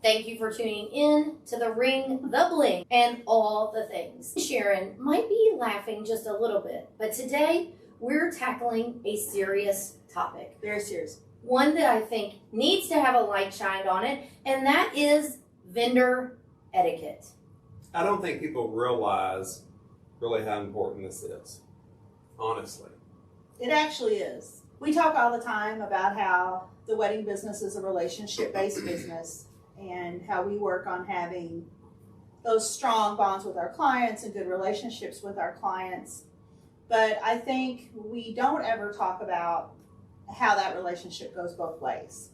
Thank you for tuning in to the Ring, the Bling, and all the things. Sharon might be laughing just a little bit, but today we're tackling a serious topic. Very serious. One that I think needs to have a light shined on it, and that is vendor etiquette. I don't think people realize really how important this is, honestly. It actually is. We talk all the time about how the wedding business is a relationship-based business and how we work on having those strong bonds with our clients and good relationships with our clients. But I think we don't ever talk about how that relationship goes both ways.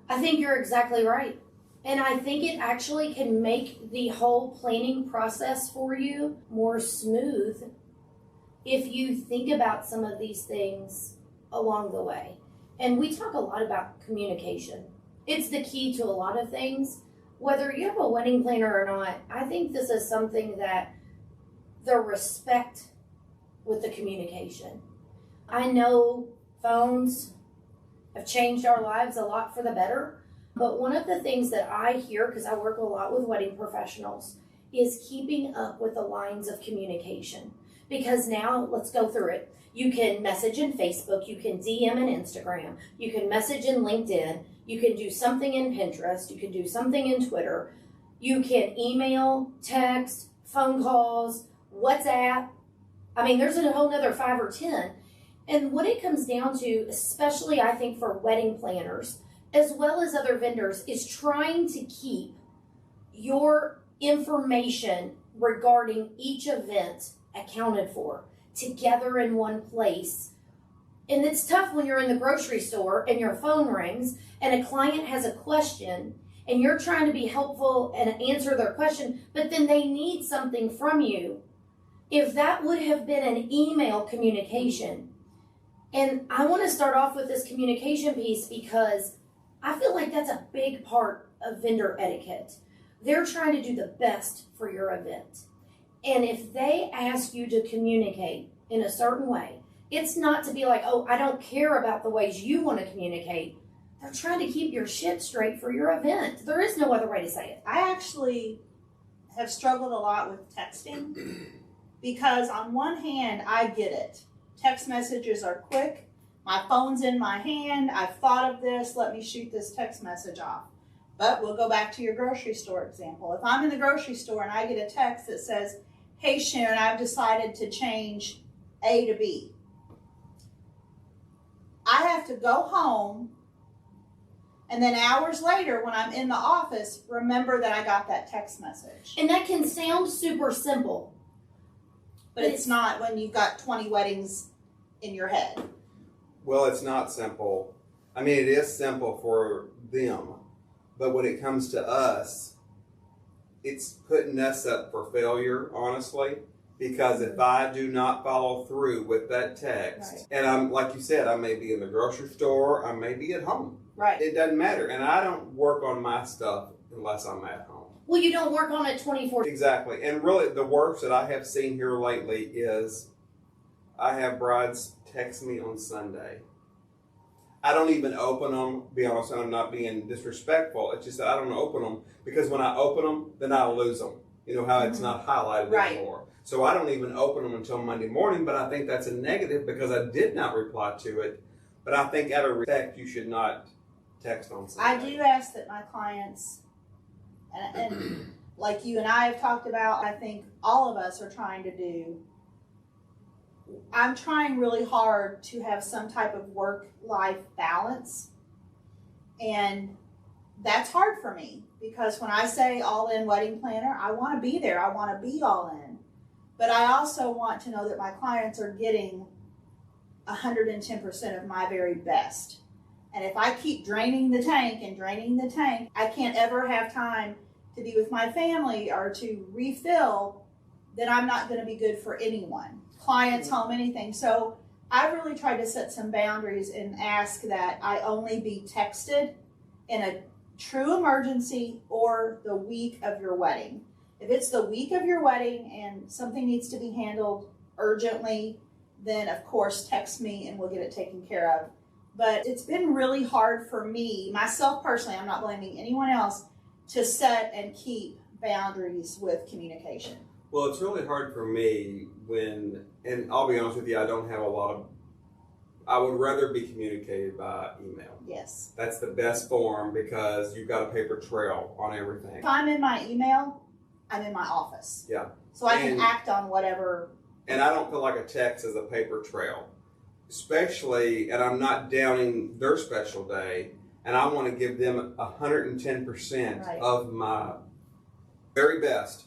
I think you're exactly right. And I think it actually can make the whole planning process for you more smooth if you think about some of these things along the way. And we talk a lot about communication. It's the key to a lot of things. Whether you have a wedding planner or not, I think this is something that the respect with the communication. I know phones have changed our lives a lot for the better, but one of the things that I hear, because I work a lot with wedding professionals, is keeping up with the lines of communication. Because now, let's go through it. You can message in Facebook, you can DM in Instagram, you can message in LinkedIn, you can do something in Pinterest, you can do something in Twitter, you can email, text, phone calls, WhatsApp. I mean, there's a whole nother 5 or 10. And what it comes down to, especially I think for wedding planners, as well as other vendors, is trying to keep your information regarding each event accounted for together in one place. And it's tough when you're in the grocery store and your phone rings and a client has a question and you're trying to be helpful and answer their question, but then they need something from you. If that would have been an email communication, and I want to start off with this communication piece because I feel like that's a big part of vendor etiquette. They're trying to do the best for your event. And if they ask you to communicate in a certain way, it's not to be like, oh, I don't care about the ways you want to communicate. They're trying to keep your shit straight for your event. There is no other way to say it. I actually have struggled a lot with texting because on one hand, I get it. Text messages are quick. My phone's in my hand. I've thought of this. Let me shoot this text message off. But we'll go back to your grocery store example. If I'm in the grocery store and I get a text that says, hey, Sharon, I've decided to change A to B. I have to go home and then hours later when I'm in the office, remember that I got that text message. And that can sound super simple. But it's not when you've got 20 weddings in your head. Well, it's not simple. I mean, it is simple for them, but when it comes to us, it's putting us up for failure, honestly, because if I do not follow through with that text, right. And I'm, like you said, I may be in the grocery store, I may be at home. Right. It doesn't matter. And I don't work on my stuff unless I'm at home. Well, you don't work on it 24/7. Exactly. And really, the worst that I have seen here lately is I have brides text me on Sunday. I don't even open them, be honest, and I'm not being disrespectful. It's just that I don't open them because when I open them, then I lose them. You know how it's not highlighted anymore. So I don't even open them until Monday morning, but I think that's a negative because I did not reply to it. But I think out of respect, you should not text on Sunday. I do ask that my clients, and like you and I have talked about, I think all of us are trying to do, I'm trying really hard to have some type of work-life balance. And that's hard for me because when I say all-in wedding planner, I want to be there. I want to be all in. But I also want to know that my clients are getting 110% of my very best. And if I keep draining the tank, I can't ever have time to be with my family or to refill, then I'm not going to be good for anyone. Clients, home, anything. So I really tried to set some boundaries and ask that I only be texted in a true emergency or the week of your wedding. If it's the week of your wedding and something needs to be handled urgently, then of course text me and we'll get it taken care of. But it's been really hard for me, myself personally, I'm not blaming anyone else, to set and keep boundaries with communication. Well, it's really hard for me and I'll be honest with you, I don't have a lot of, I would rather be communicated by email. Yes. That's the best form because you've got a paper trail on everything. If I'm in my email, I'm in my office. Yeah. So I can act on whatever. And I don't feel like a text is a paper trail. Especially, and I'm not downing their special day, and I want to give them 110% Right. of my very best.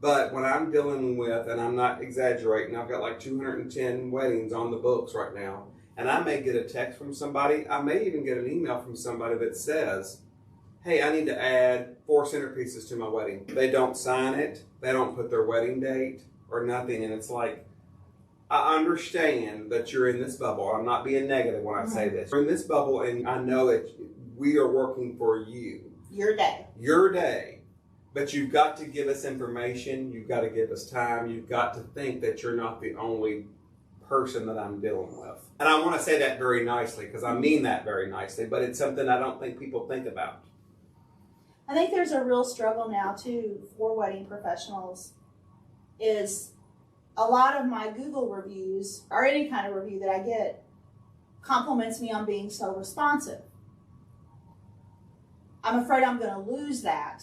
But when I'm dealing with, and I'm not exaggerating, I've got like 210 weddings on the books right now, and I may get a text from somebody, I may even get an email from somebody that says, hey, I need to add 4 centerpieces to my wedding. They don't sign it, they don't put their wedding date or nothing, and it's like, I understand that you're in this bubble. I'm not being negative when I say this. You're in this bubble, and I know that we are working for you. Your day. Your day. But you've got to give us information. You've got to give us time. You've got to think that you're not the only person that I'm dealing with. And I want to say that very nicely because I mean that very nicely, but it's something I don't think people think about. I think there's a real struggle now, too, for wedding professionals is a lot of my Google reviews or any kind of review that I get compliments me on being so responsive. I'm afraid I'm going to lose that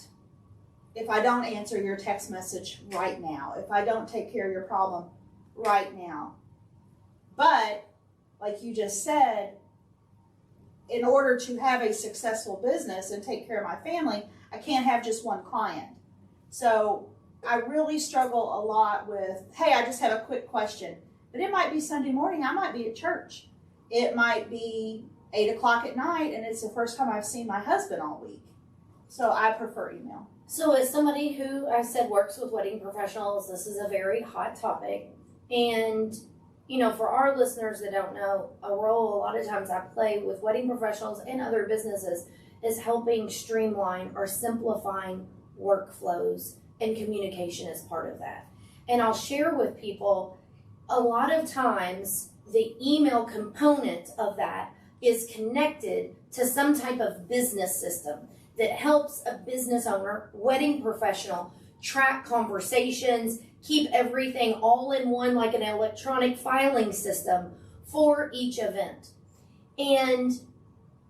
if I don't answer your text message right now, if I don't take care of your problem right now. But, like you just said, in order to have a successful business and take care of my family, I can't have just one client. So I really struggle a lot with, hey, I just have a quick question. But it might be Sunday morning, I might be at church. It might be 8 o'clock at night, and it's the first time I've seen my husband all week. So I prefer email. So as somebody who, I said, works with wedding professionals, this is a very hot topic. And, you know, for our listeners that don't know, a role a lot of times I play with wedding professionals and other businesses is helping streamline or simplifying workflows, and communication is part of that. And I'll share with people, a lot of times the email component of that is connected to some type of business system that helps a business owner, wedding professional, track conversations, keep everything all in one like an electronic filing system for each event. And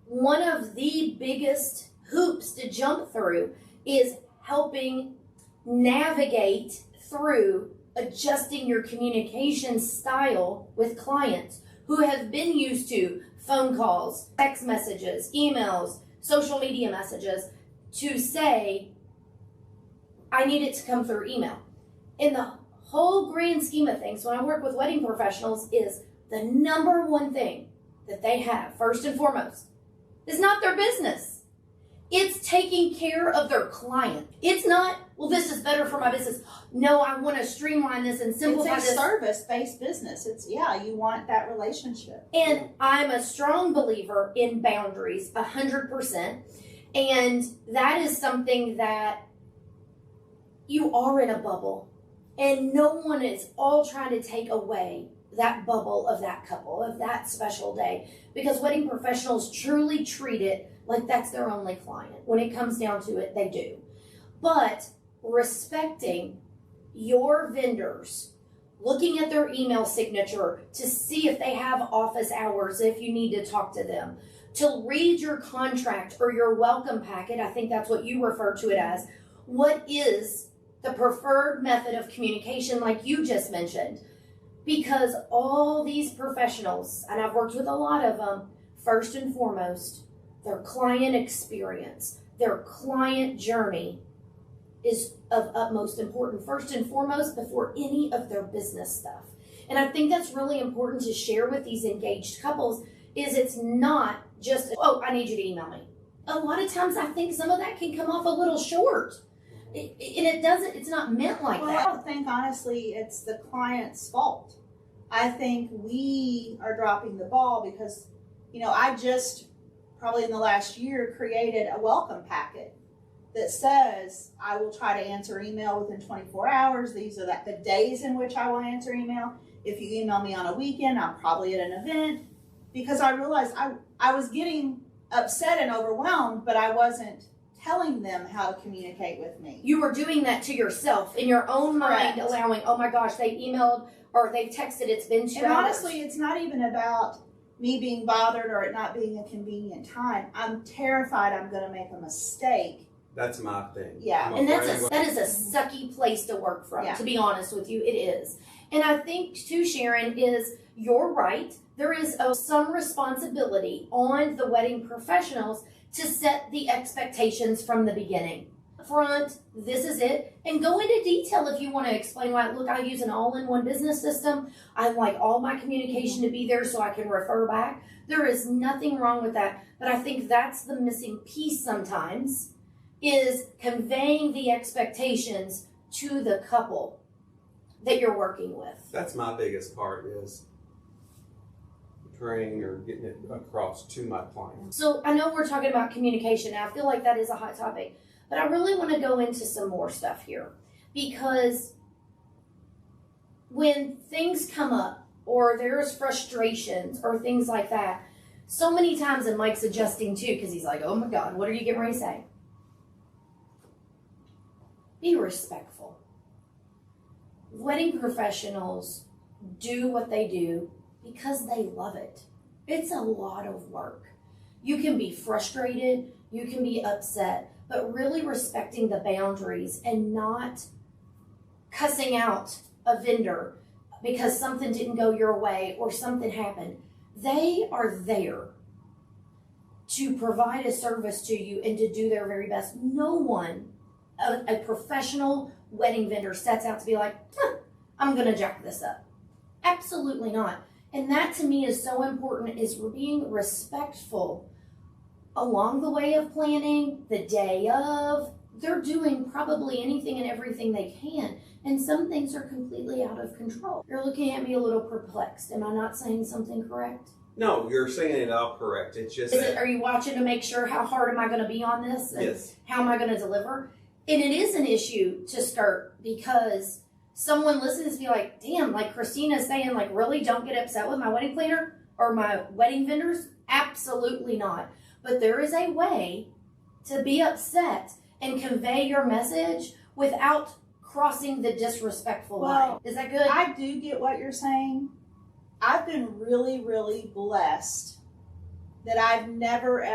one of the biggest hoops to jump through is helping navigate through adjusting your communication style with clients who have been used to phone calls, text messages, emails, social media messages, to say, I need it to come through email. In the whole grand scheme of things, when I work with wedding professionals, is the number one thing that they have, first and foremost, is not their business. It's taking care of their client. It's not, well, this is better for my business. No, I want to streamline this and simplify this. It's a service-based business. You want that relationship. And I'm a strong believer in boundaries, 100%. And that is something that you are in a bubble. And no one is all trying to take away that bubble of that couple, of that special day. Because wedding professionals truly treat it like that's their only client. When it comes down to it, they do. But respecting your vendors, looking at their email signature to see if they have office hours, if you need to talk to them, to read your contract or your welcome packet, I think that's what you refer to it as. What is the preferred method of communication, like you just mentioned? Because all these professionals, and I've worked with a lot of them, first and foremost, their client experience, their client journey is of utmost importance, first and foremost, before any of their business stuff. And I think that's really important to share with these engaged couples, is it's not just, oh, I need you to email me. A lot of times I think some of that can come off a little short. And it doesn't, it's not meant like that. I don't think, honestly, it's the client's fault. I think we are dropping the ball because, I just, probably in the last year, created a welcome packet that says, I will try to answer email within 24 hours. These are the days in which I will answer email. If you email me on a weekend, I'm probably at an event. Because I realized I was getting upset and overwhelmed, but I wasn't telling them how to communicate with me. You were doing that to yourself in your own mind, Correct. allowing, oh my gosh, they emailed or they texted, it's been 2 And hours. honestly, it's not even about me being bothered or it not being a convenient time. I'm terrified I'm going to make a mistake. That's my thing. Yeah. And that is a sucky place to work from, Yeah. to be honest with you, it is. And I think too, Sharon, is you're right. There is some responsibility on the wedding professionals to set the expectations from the beginning. Front, this is it, and go into detail if you want to explain why. Look, I use an all-in-one business system. I like all my communication to be there so I can refer back. There is nothing wrong with that, but I think that's the missing piece sometimes, is conveying the expectations to the couple that you're working with. That's my biggest part, is portraying or getting it across to my clients. So I know we're talking about communication, and I feel like that is a hot topic, but I really want to go into some more stuff here, because when things come up or there's frustrations or things like that, so many times, and Mike's adjusting too, because he's like, oh my God, what are you getting ready to say? Be respectful. Wedding professionals do what they do because they love it. It's a lot of work. You can be frustrated, you can be upset, but really respecting the boundaries and not cussing out a vendor because something didn't go your way or something happened. They are there to provide a service to you and to do their very best. No one, a professional wedding vendor, sets out to be like, I'm going to jack this up. Absolutely not. And that to me is so important, is being respectful along the way of planning, the day of. They're doing probably anything and everything they can. And some things are completely out of control. You're looking at me a little perplexed. Am I not saying something correct? No, you're saying it all correct. It's just Are you watching to make sure how hard am I going to be on this? And yes. how am I going to deliver? And it is an issue to start, because someone listens to be like, damn, like Kristina's saying, like, really don't get upset with my wedding planner or my wedding vendors? Absolutely not. But there is a way to be upset and convey your message without crossing the disrespectful line. Is that good? I do get what you're saying. I've been really, really blessed that I've never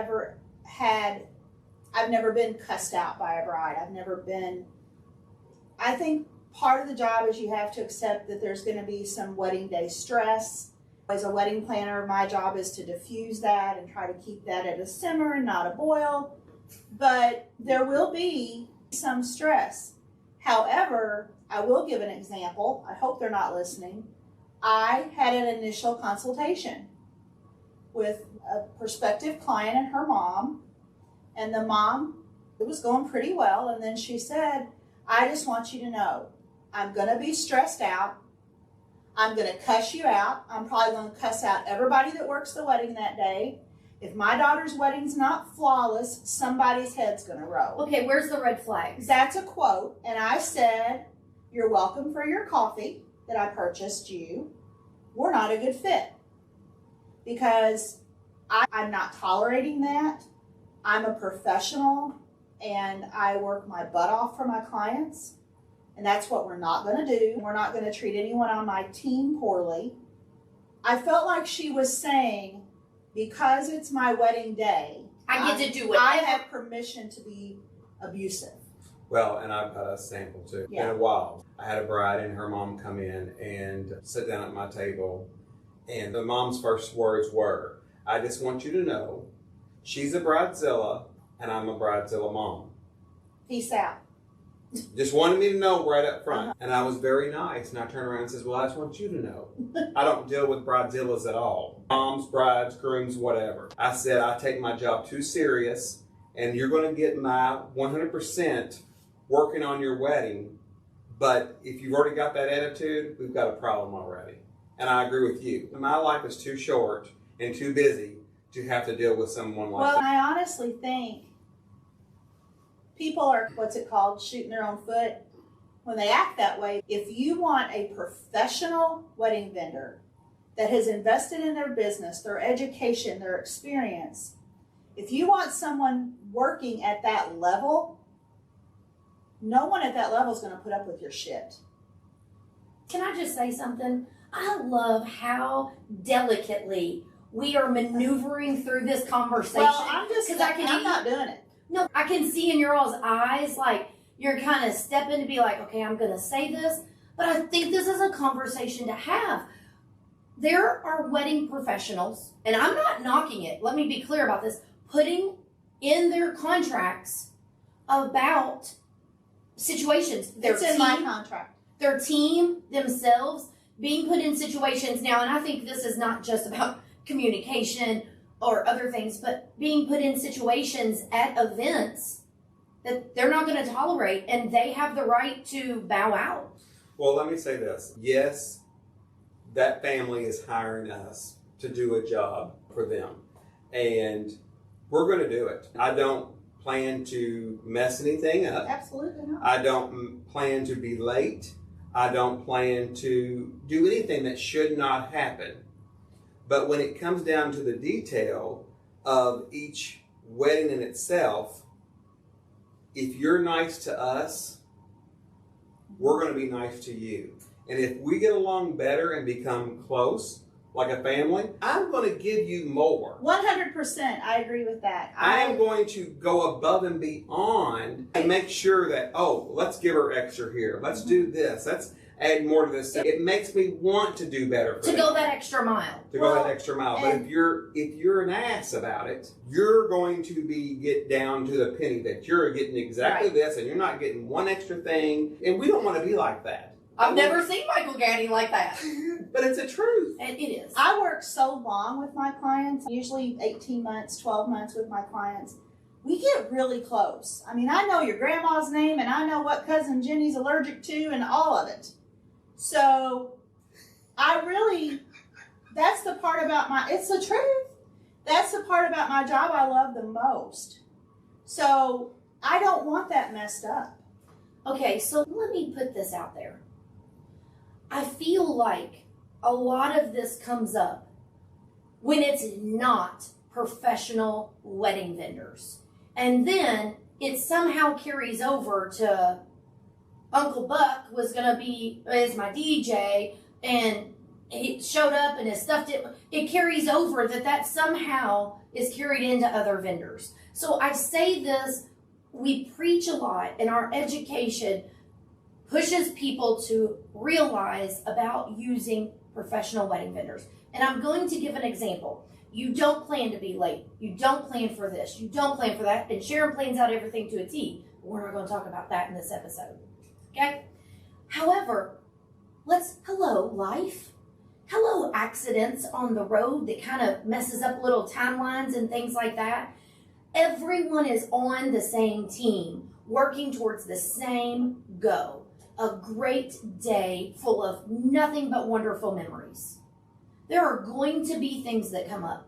been cussed out by a bride. I think part of the job is you have to accept that there's going to be some wedding day stress. As a wedding planner, my job is to diffuse that and try to keep that at a simmer and not a boil. But there will be some stress. However, I will give an example. I hope they're not listening. I had an initial consultation with a prospective client and her mom. And the mom, it was going pretty well. And then she said, I just want you to know, I'm going to be stressed out. I'm going to cuss you out. I'm probably going to cuss out everybody that works the wedding that day. If my daughter's wedding's not flawless, somebody's head's going to roll. Okay, where's the red flags? That's a quote. And I said, you're welcome for your coffee that I purchased you. We're not a good fit. Because I'm not tolerating that. I'm a professional and I work my butt off for my clients. And that's what we're not going to do. We're not going to treat anyone on my team poorly. I felt like she was saying, because it's my wedding day, I get to do it. I have permission to be abusive. Well, and I've got a sample too. Yeah. In a while, I had a bride and her mom come in and sit down at my table. And the mom's first words were, I just want you to know, she's a bridezilla and I'm a bridezilla mom. Peace out. Just wanted me to know right up front. And I was very nice. And I turned around and says, well, I just want you to know, I don't deal with bridezillas at all. Moms, brides, grooms, whatever. I said, I take my job too serious and you're going to get my 100% working on your wedding. But if you've already got that attitude, we've got a problem already. And I agree with you. My life is too short and too busy to have to deal with someone like Well, that. I honestly think people are, shooting their own foot when they act that way. If you want a professional wedding vendor that has invested in their business, their education, their experience, if you want someone working at that level, no one at that level is going to put up with your shit. Can I just say something? I love how delicately we are maneuvering through this conversation. Well, I'm not doing it. No, I can see in your all's eyes, like, you're kind of stepping to be like, okay, I'm going to say this, but I think this is a conversation to have. There are wedding professionals, and I'm not knocking it, let me be clear about this, putting in their contracts about situations. It's in my contract. Their team themselves being put in situations now, and I think this is not just about communication or other things, but being put in situations at events that they're not going to tolerate, and they have the right to bow out. Well, let me say this. Yes, that family is hiring us to do a job for them, and we're going to do it. I don't plan to mess anything up. Absolutely not. I don't plan to be late. I don't plan to do anything that should not happen. But when it comes down to the detail of each wedding in itself, if you're nice to us, we're going to be nice to you. And if we get along better and become close, like a family, I'm going to give you more. 100%. I agree with that. I am going to go above and beyond and make sure that, oh, let's give her extra here. Let's do this. Let's add more to this. It makes me want to do better for them. Go that extra mile. Go that extra mile. But if you're an ass about it, you're going to get down to the penny that you're getting exactly this, and you're not getting one extra thing. And we don't want to be like that. I've never seen Michael Gaddie like that. But it's the truth. And it is. I work so long with my clients, usually 18 months, 12 months with my clients. We get really close. I mean, I know your grandma's name, and I know what cousin Jenny's allergic to, and all of it. So that's the part about it's the truth. That's the part about my job I love the most. So I don't want that messed up. Okay, so let me put this out there. I feel like a lot of this comes up when it's not professional wedding vendors. And then it somehow carries over to Uncle Buck is my DJ, and he showed up and his stuff it carries over that somehow is carried into other vendors. So I say this, we preach a lot, and our education pushes people to realize about using professional wedding vendors. And I'm going to give an example. You don't plan to be late. You don't plan for this. You don't plan for that. And Sharon plans out everything to a T. We're not going to talk about that in this episode. Okay? However, hello, life. Hello, accidents on the road that kind of messes up little timelines and things like that. Everyone is on the same team, working towards the same goal. A great day full of nothing but wonderful memories. There are going to be things that come up.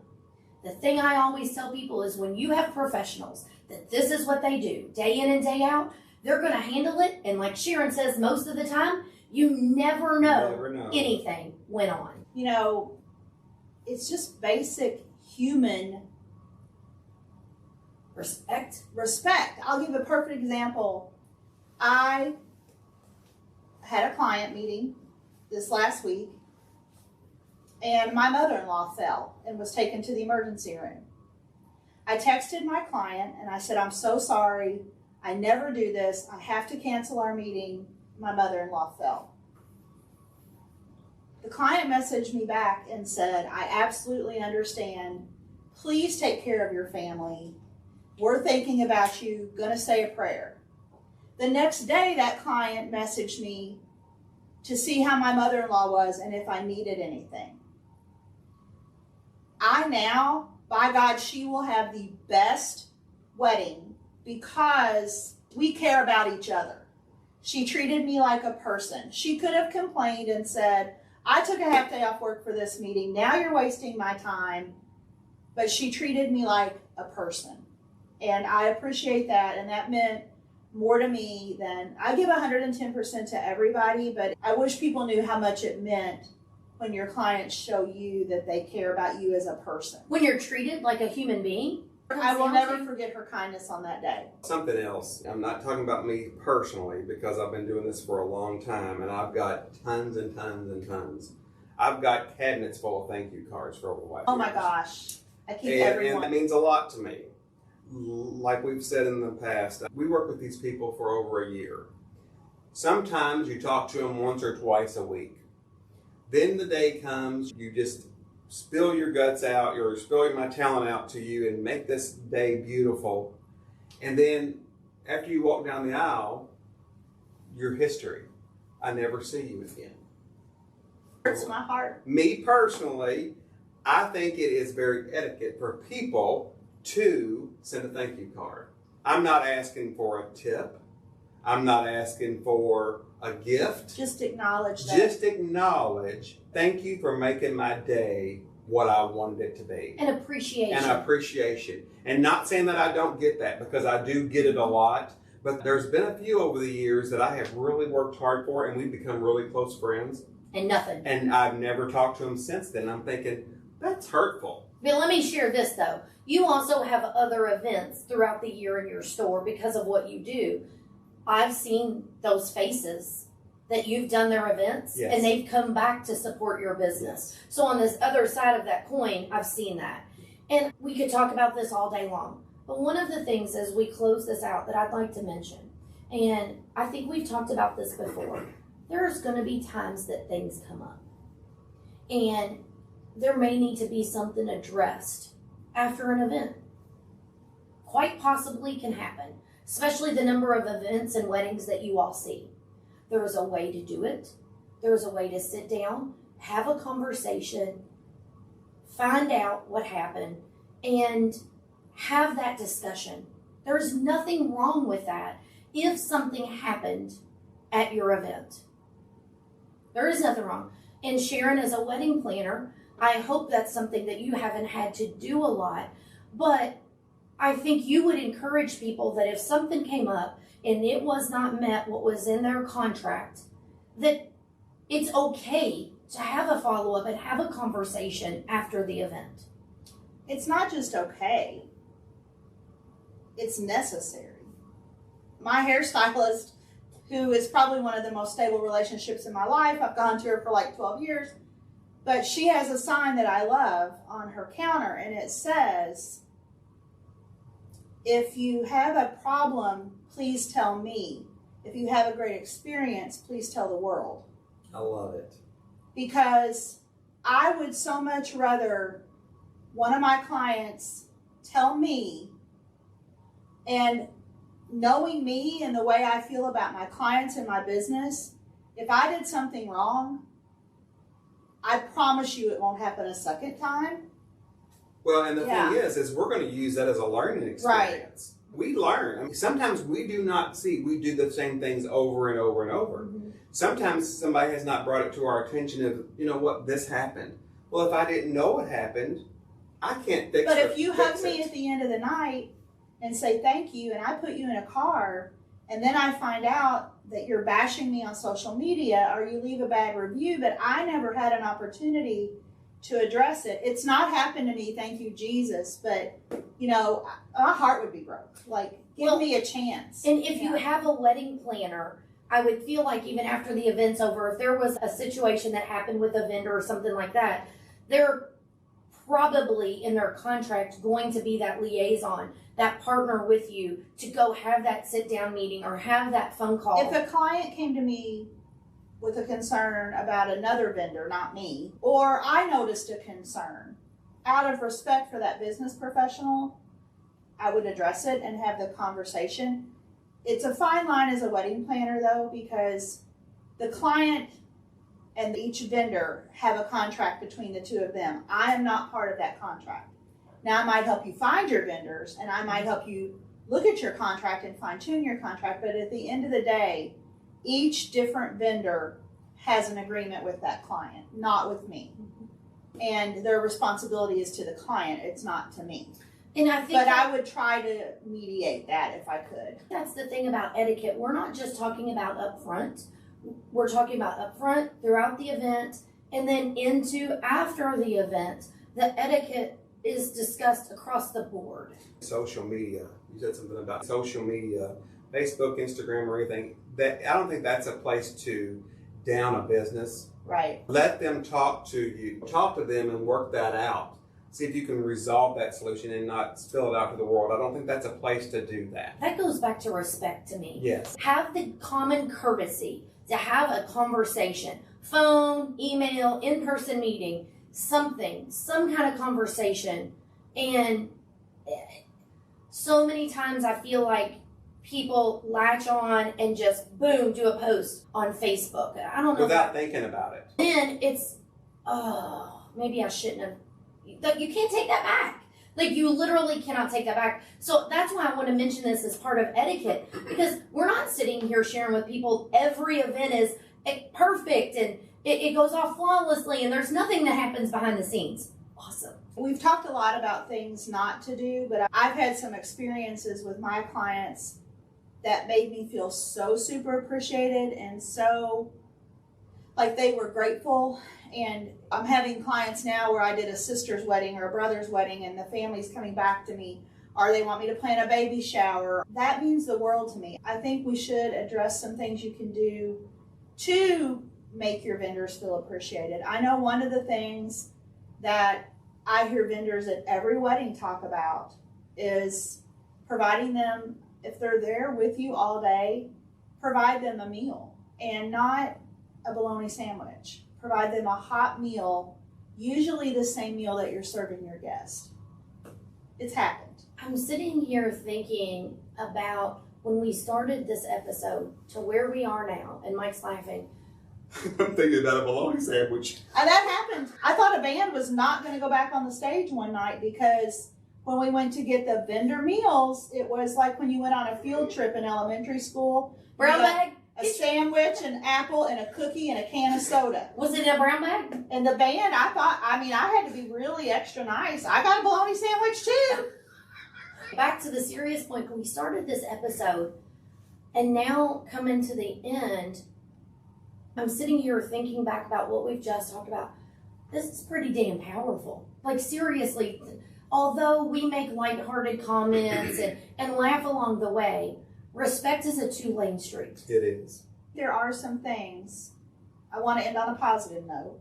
The thing I always tell people is when you have professionals that this is what they do, day in and day out, they're going to handle it. And like Sharon says, most of the time, you never know anything went on. You know, it's just basic human respect. I'll give a perfect example. I had a client meeting this last week, and my mother-in-law fell and was taken to the emergency room. I texted my client and I said, I'm so sorry. I never do this. I have to cancel our meeting. My mother-in-law fell. The client messaged me back and said, I absolutely understand. Please take care of your family. We're thinking about you. Gonna say a prayer. The next day, that client messaged me to see how my mother-in-law was and if I needed anything. By God, she will have the best wedding because we care about each other. She treated me like a person. She could have complained and said, I took a half day off work for this meeting. Now you're wasting my time. But she treated me like a person. And I appreciate that. And that meant more to me than, I give 110% to everybody, but I wish people knew how much it meant when your clients show you that they care about you as a person. When you're treated like a human being. I will never forget her kindness on that day. Something else, I'm not talking about me personally because I've been doing this for a long time and I've got tons and tons and tons. I've got cabinets full of thank you cards for over the last Oh my years. gosh. I keep And everyone. that means a lot to me. Like we've said in the past, we work with these people for over a year. Sometimes you talk to them once or twice a week. Then the day comes, you just spill your guts out, you're spilling my talent out to you and make this day beautiful. And then after you walk down the aisle, your history. I never see you again. Hurts my heart. Me personally, I think it is very etiquette for people to send a thank you card. I'm not asking for a tip. I'm not asking for a gift. Just acknowledge that. Just acknowledge, thank you for making my day what I wanted it to be. And appreciation. And appreciation. And not saying that I don't get that, because I do get it a lot. But there's been a few over the years that I have really worked hard for, and we've become really close friends. And nothing. And I've never talked to them since then. I'm thinking, that's hurtful. But let me share this though. You also have other events throughout the year in your store because of what you do. I've seen those faces that you've done their events, Yes. and they've come back to support your business. So on this other side of that coin, I've seen that. And we could talk about this all day long. But one of the things as we close this out that I'd like to mention, and I think we've talked about this before, there's going to be times that things come up. And there may need to be something addressed after an event. Quite possibly can happen, especially the number of events and weddings that you all see. There is a way to do it. There is a way to sit down, have a conversation, find out what happened, and have that discussion. There's nothing wrong with that if something happened at your event. There is nothing wrong. And Sharon, as a wedding planner, I hope that's something that you haven't had to do a lot, but I think you would encourage people that if something came up and it was not met what was in their contract, that it's okay to have a follow-up and have a conversation after the event. It's not just okay. It's necessary. My hairstylist, who is probably one of the most stable relationships in my life, I've gone to her for like 12 years, but she has a sign that I love on her counter, and it says, if you have a problem, please tell me. If you have a great experience, please tell the world. I love it. Because I would so much rather one of my clients tell me, and knowing me and the way I feel about my clients and my business, if I did something wrong, I promise you it won't happen a second time. Well, and the Yeah. thing is we're going to use that as a learning experience. We learn. I mean, sometimes we do not see, we do the same things over and over and over. Mm-hmm. Sometimes somebody has not brought it to our attention of, you know what, this happened. Well, if I didn't know what happened, I can't fix it. But if you hug me at the end of the night and say thank you, and I put you in a car, and then I find out that you're bashing me on social media or you leave a bad review, but I never had an opportunity to address it. It's not happened to me, thank you, Jesus, but, you know, my heart would be broke. Like, give me a chance. And if you have a wedding planner, I would feel like even after the event's over, if there was a situation that happened with a vendor or something like that, they're probably in their contract going to be that liaison, that partner with you to go have that sit down meeting or have that phone call. If a client came to me with a concern about another vendor, not me, or I noticed a concern, out of respect for that business professional, I would address it and have the conversation. It's a fine line as a wedding planner though, because the client and each vendor have a contract between the two of them. I am not part of that contract. Now I might help you find your vendors and I might help you look at your contract and fine tune your contract, but at the end of the day, each different vendor has an agreement with that client, not with me. And their responsibility is to the client, it's not to me. And I think I would try to mediate that if I could. that's the thing about etiquette. We're not just talking about up front. We're talking about up front, throughout the event, And then into after the event, the etiquette is discussed across the board. Social media. You said something about social media, Facebook, Instagram, or anything. That I don't think that's a place to down a business. Right. Let them talk to you. Talk to them and work that out. See if you can resolve that solution and not spill it out to the world. I don't think that's a place to do that. That goes back to respect to me. Yes. Have the common courtesy to have a conversation. Phone, email, in-person meeting, something, some kind of conversation. And so many times I feel like people latch on and just boom, do a post on Facebook. I don't know. Without thinking about it. Then it's, oh, maybe I shouldn't have. You can't take that back. Like, you literally cannot take that back. So that's why I want to mention this as part of etiquette, because we're not sitting here sharing with people every event is perfect and it goes off flawlessly and there's nothing that happens behind the scenes. Awesome. We've talked a lot about things not to do, but I've had some experiences with my clients that made me feel so super appreciated and so like they were grateful. And I'm having clients now where I did a sister's wedding or a brother's wedding and the family's coming back to me, or they want me to plan a baby shower. That means the world to me. I think we should address some things you can do to make your vendors feel appreciated. I know one of the things that I hear vendors at every wedding talk about is providing them, if they're there with you all day, provide them a meal and not a bologna sandwich. Provide them a hot meal, usually the same meal that you're serving your guest. It's happened. I'm sitting here thinking about when we started this episode to where we are now, and Mike's laughing. I'm thinking about a bologna sandwich. And that happened. I thought a band was not going to go back on the stage one night because when we went to get the vendor meals, it was like when you went on a field trip in elementary school. Brown bag? A sandwich, an apple, and a cookie, and a can of soda. Was it a brown bag? And the band, I had to be really extra nice. I got a bologna sandwich too. Back to the serious point, when we started this episode, and now coming to the end, I'm sitting here thinking back about what we've just talked about. This is pretty damn powerful. Like, seriously, although we make lighthearted comments and laugh along the way, respect is a two-lane street. It is. There are some things. I want to end on a positive note.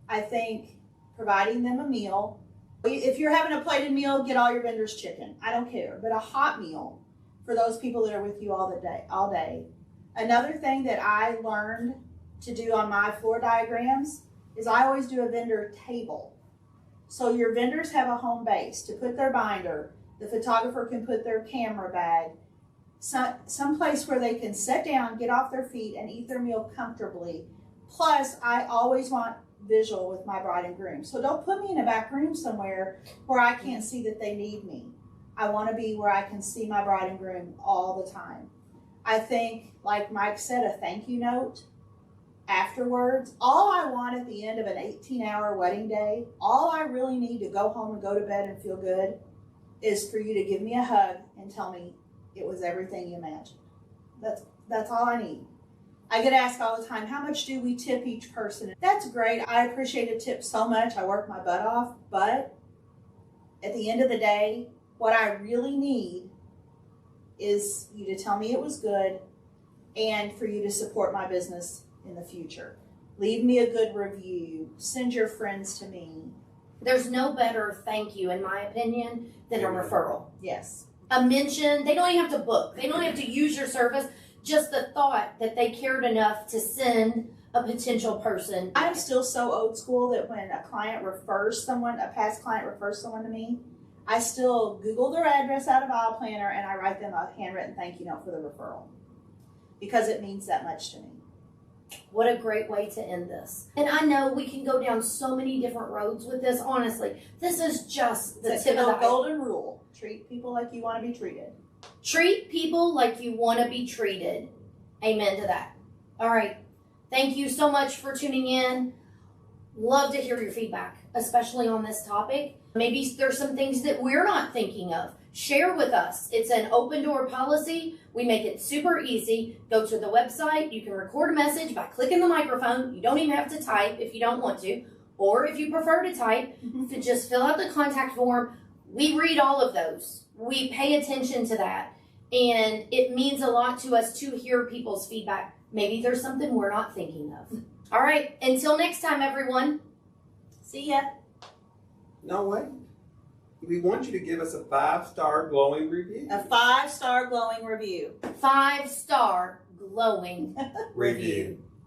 I think providing them a meal. If you're having a plated meal, get all your vendors chicken. I don't care. But a hot meal for those people that are with you all day. Another thing that I learned to do on my floor diagrams is I always do a vendor table. So your vendors have a home base to put their binder. The photographer can put their camera bag. Some place where they can sit down, get off their feet, and eat their meal comfortably. Plus, I always want visual with my bride and groom. So don't put me in a back room somewhere where I can't see that they need me. I want to be where I can see my bride and groom all the time. I think, like Mike said, a thank you note afterwards. All I want at the end of an 18-hour wedding day, all I really need to go home and go to bed and feel good is for you to give me a hug and tell me it was everything you imagined. That's all I need. I get asked all the time, how much do we tip each person? That's great. I appreciate a tip so much. I work my butt off. But at the end of the day, what I really need is you to tell me it was good and for you to support my business in the future. Leave me a good review. Send your friends to me. There's no better thank you, in my opinion, than a referral. Yes. A mention. They don't even have to book. They don't have to use your service. Just the thought that they cared enough to send a potential person. I'm still so old school that when a client refers someone, a past client refers someone to me, I still Google their address out of Aisle Planner and I write them a handwritten thank you note for the referral because it means that much to me. What a great way to end this. And I know we can go down so many different roads with this. Honestly, this is just the tip of the golden rule. Treat people like you want to be treated. Treat people like you want to be treated. Amen to that. All right. Thank you so much for tuning in. Love to hear your feedback, especially on this topic. Maybe there's some things that we're not thinking of. Share with us. It's an open door policy. We make it super easy. Go to the website. You can record a message by clicking the microphone. You don't even have to type if you don't want to. Or if you prefer to type, just fill out the contact form. We read all of those. We pay attention to that. And it means a lot to us to hear people's feedback. Maybe there's something we're not thinking of. All right. Until next time, everyone. See ya. No way. We want you to give us a 5-star glowing review. A 5-star glowing review. 5-star glowing review.